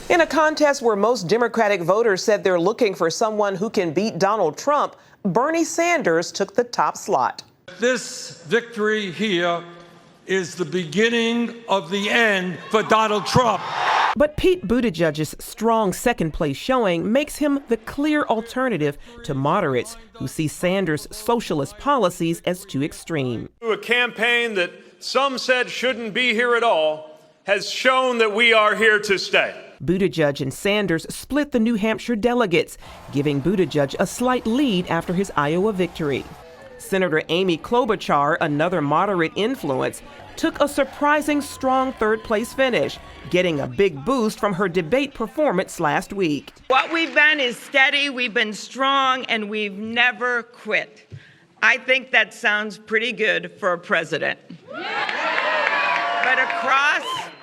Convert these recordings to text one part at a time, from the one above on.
In a contest where most Democratic voters said they're looking for someone who can beat Donald Trump, Bernie Sanders took the top slot. This victory here is the beginning of the end for Donald Trump. But Pete Buttigieg's strong second-place showing makes him the clear alternative to moderates who see Sanders' socialist policies as too extreme. A campaign that some said shouldn't be here at all has shown that we are here to stay. Buttigieg and Sanders split the New Hampshire delegates, giving Buttigieg a slight lead after his Iowa victory. Senator Amy Klobuchar, another moderate influence, took a surprising strong third-place finish, getting a big boost from her debate performance last week. What we've been is steady, we've been strong, and we've never quit. I think that sounds pretty good for a president. But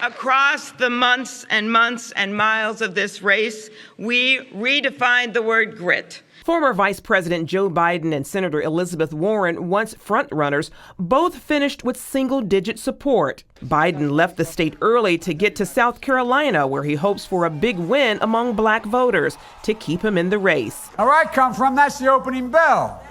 across the months and months and miles of this race, we redefined the word grit. Former Vice President Joe Biden and Senator Elizabeth Warren, once frontrunners, both finished with single-digit support. Biden left the state early to get to South Carolina, where he hopes for a big win among black voters to keep him in the race. Where I come from, that's the opening bell,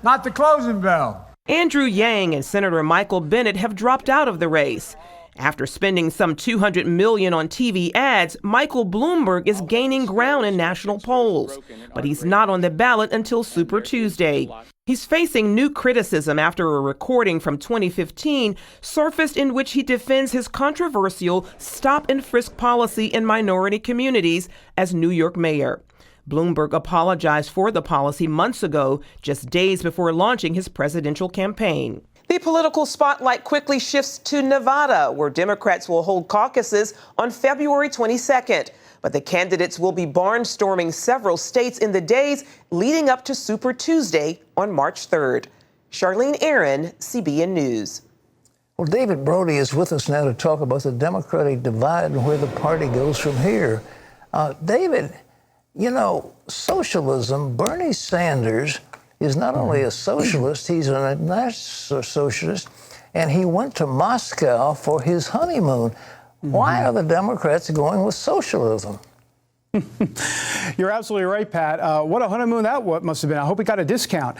not the closing bell. Andrew Yang and Senator Michael Bennet have dropped out of the race. After spending some $200 million on TV ads, Michael Bloomberg is gaining ground in national polls, but he's not on the ballot until Super Tuesday. He's facing new criticism after a recording from 2015 surfaced in which he defends his controversial stop and frisk policy in minority communities as New York mayor. Bloomberg apologized for the policy months ago, just days before launching his presidential campaign. The political spotlight quickly shifts to Nevada, where Democrats will hold caucuses on February 22nd. But the candidates will be barnstorming several states in the days leading up to Super Tuesday on March 3rd. Charlene Aaron, CBN News. Well, David Brody is with us now to talk about the Democratic divide and where the party goes from here. David, you know, socialism, Bernie Sanders is not only a socialist, he's a national socialist, and he went to Moscow for his honeymoon. Why are the Democrats going with socialism? You're absolutely right, Pat. What a honeymoon that must have been. I hope he got a discount.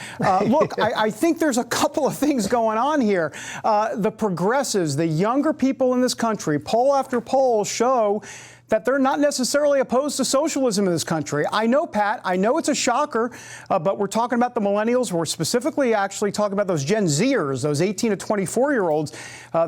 Look, I think there's a couple of things going on here. The progressives, the younger people in this country, poll after poll show that they're not necessarily opposed to socialism in this country. I know, Pat, I know it's a shocker, but we're talking about the millennials. We're specifically actually talking about those Gen Zers, those 18 to 24-year-olds.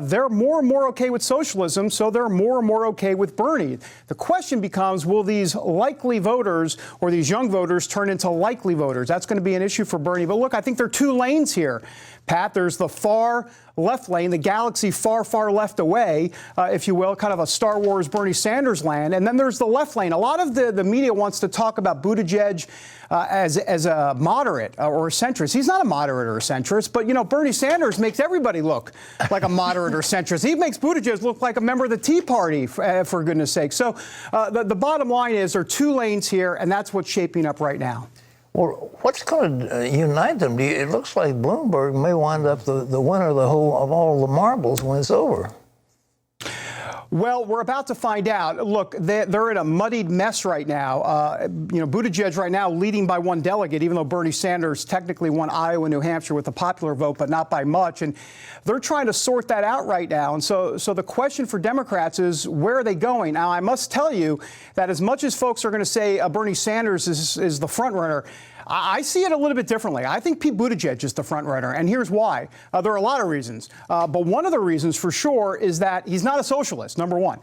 They're more and more okay with socialism, so they're more and more okay with Bernie. The question becomes, will these likely voters or these young voters turn into likely voters? That's going to be an issue for Bernie. But look, I think there are two lanes here, Pat. There's the far left lane, the galaxy far, far left away, if you will, kind of a Star Wars Bernie Sanders land. And then there's the left lane. A lot of the media wants to talk about Buttigieg as a moderate or a centrist. He's not a moderate or a centrist, but, you know, Bernie Sanders makes everybody look like a moderate or centrist. He makes Buttigieg look like a member of the Tea Party, for goodness sake. So the bottom line is there are two lanes here, and that's what's shaping up right now. Well, what's going to unite them? It looks like Bloomberg may wind up the winner of all the marbles when it's over. Well, we're about to find out. Look, they're in a muddied mess right now. You know, Buttigieg right now leading by one delegate, even though Bernie Sanders technically won Iowa and New Hampshire with the popular vote, but not by much. And they're trying to sort that out right now. And so the question for Democrats is, where are they going? Now, I must tell you that as much as folks are going to say Bernie Sanders is the front runner, I see it a little bit differently. I think Pete Buttigieg is the front runner, and here's why. There are a lot of reasons, but one of the reasons for sure is that he's not a socialist, number one.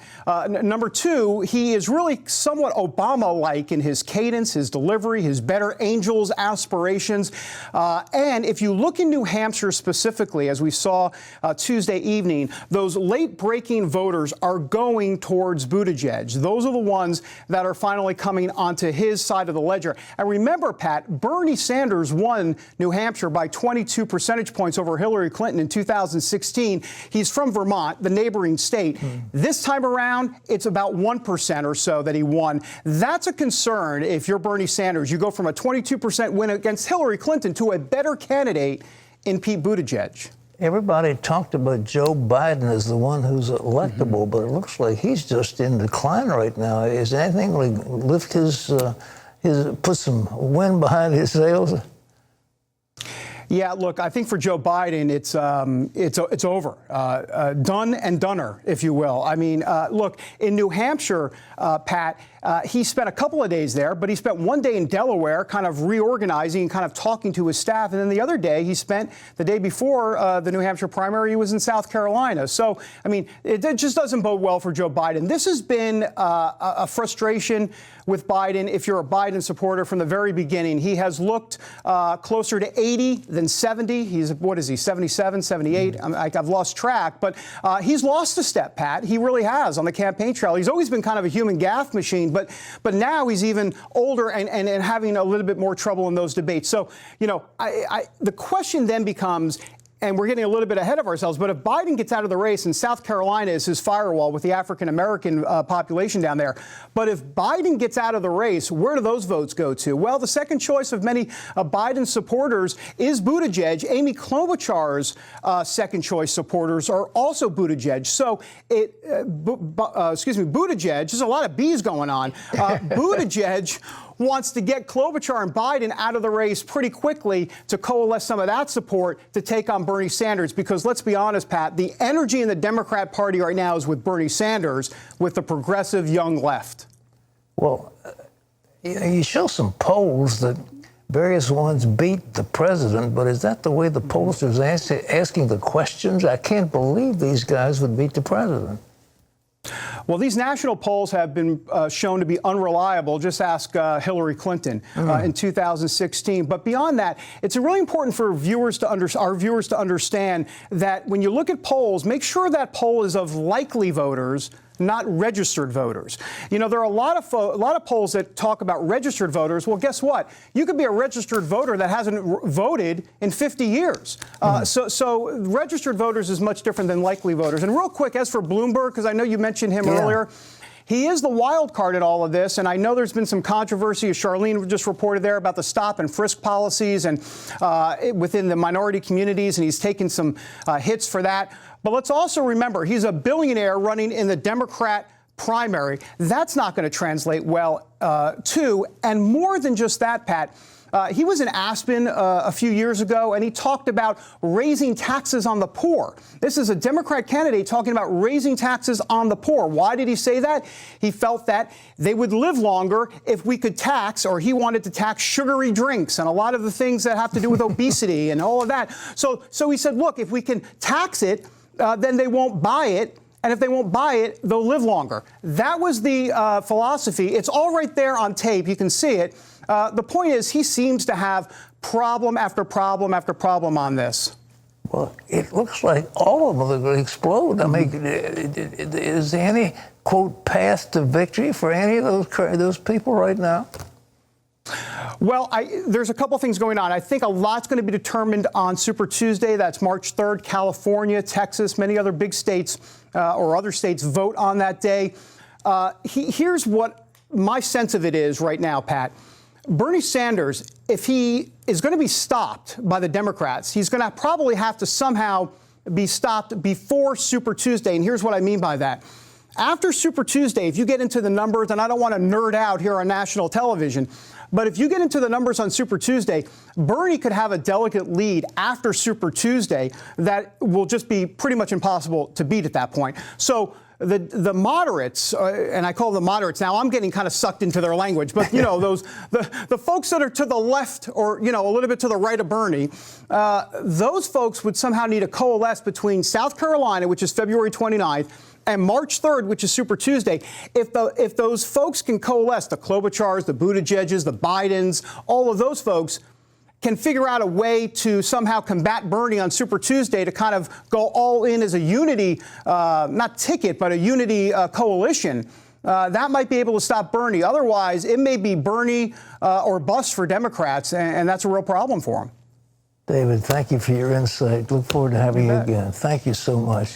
Number two, he is really somewhat Obama-like in his cadence, his delivery, his better angels aspirations. And if you look in New Hampshire specifically, as we saw Tuesday evening, those late-breaking voters are going towards Buttigieg. Those are the ones that are finally coming onto his side of the ledger. And remember, Pat, Bernie Sanders won New Hampshire by 22 percentage points over Hillary Clinton in 2016. He's from Vermont, the neighboring state. This time around, it's about 1% or so that he won. That's a concern if you're Bernie Sanders. You go from a 22% win against Hillary Clinton to a better candidate in Pete Buttigieg. Everybody talked about Joe Biden as the one who's electable, but it looks like he's just in decline right now. Is anything going to lift put some wind behind his sails? Yeah, look, I think for Joe Biden, it's over, done and doner, if you will. I mean, look, in New Hampshire, Pat, he spent a couple of days there, but he spent one day in Delaware, kind of reorganizing and kind of talking to his staff, and then the other day, the day before the New Hampshire primary, he was in South Carolina. So, I mean, it just doesn't bode well for Joe Biden. This has been a frustration with Biden. If you're a Biden supporter from the very beginning, he has looked closer to 80 than 70. He's, what is he, 77, 78? I've lost track, but he's lost a step, Pat. He really has on the campaign trail. He's always been kind of a human gaffe machine, but now he's even older and having a little bit more trouble in those debates. So, you know, the question then becomes, and we're getting a little bit ahead of ourselves, but if Biden gets out of the race, and South Carolina is his firewall with the African-American population down there, but if Biden gets out of the race, where do those votes go to? Well, the second choice of many Biden supporters is Buttigieg. Amy Klobuchar's second choice supporters are also Buttigieg. So, Buttigieg, there's a lot of B's going on. Buttigieg wants to get Klobuchar and Biden out of the race pretty quickly to coalesce some of that support to take on Bernie Sanders. Because let's be honest, Pat, the energy in the Democrat Party right now is with Bernie Sanders, with the progressive young left. Well, you show some polls that various ones beat the president, but is that the way the pollsters asking the questions? I can't believe these guys would beat the president. Well, these national polls have been shown to be unreliable. Just ask Hillary Clinton in 2016. But beyond that, it's really important for our viewers to understand that when you look at polls, make sure that poll is of likely voters, not registered voters. You know, there are a lot of polls that talk about registered voters. Well, guess what? You could be a registered voter that hasn't voted in 50 years. So registered voters is much different than likely voters. And real quick, as for Bloomberg, because I know you mentioned him earlier, he is the wild card in all of this, and I know there's been some controversy, as Charlene just reported there, about the stop and frisk policies and within the minority communities, and he's taken some hits for that. But let's also remember, he's a billionaire running in the Democrat primary. That's not going to translate well, too. And more than just that, Pat, he was in Aspen a few years ago, and he talked about raising taxes on the poor. This is a Democrat candidate talking about raising taxes on the poor. Why did he say that? He felt that they would live longer if we could tax, or he wanted to tax sugary drinks and a lot of the things that have to do with obesity and all of that. So he said, look, if we can tax it, then they won't buy it. And if they won't buy it, they'll live longer. That was the philosophy. It's all right there on tape. You can see it. The point is, he seems to have problem after problem after problem on this. Well, it looks like all of them are going to explode. I mean, is there any, quote, path to victory for any of those people right now? Well, there's a couple things going on. I think a lot's going to be determined on Super Tuesday. That's March 3rd. California, Texas, many other big states or other states vote on that day. Here's what my sense of it is right now, Pat. Bernie Sanders, if he is going to be stopped by the Democrats, he's going to probably have to somehow be stopped before Super Tuesday. And here's what I mean by that. After Super Tuesday, if you get into the numbers, and I don't want to nerd out here on national television, but if you get into the numbers on Super Tuesday, Bernie could have a delicate lead after Super Tuesday that will just be pretty much impossible to beat at that point. So the moderates, and I call them moderates now, I'm getting kind of sucked into their language, but you know, the folks that are to the left or, you know, a little bit to the right of Bernie, those folks would somehow need to coalesce between South Carolina, which is February 29th, and March 3rd, which is Super Tuesday. If those folks can coalesce, the Klobuchars, the Buttigiegs, the Bidens, all of those folks can figure out a way to somehow combat Bernie on Super Tuesday to kind of go all in as a unity, not ticket, but a unity coalition, that might be able to stop Bernie. Otherwise, it may be Bernie or bust for Democrats, and that's a real problem for them. David, thank you for your insight. Look forward to having you again. Thank you so much.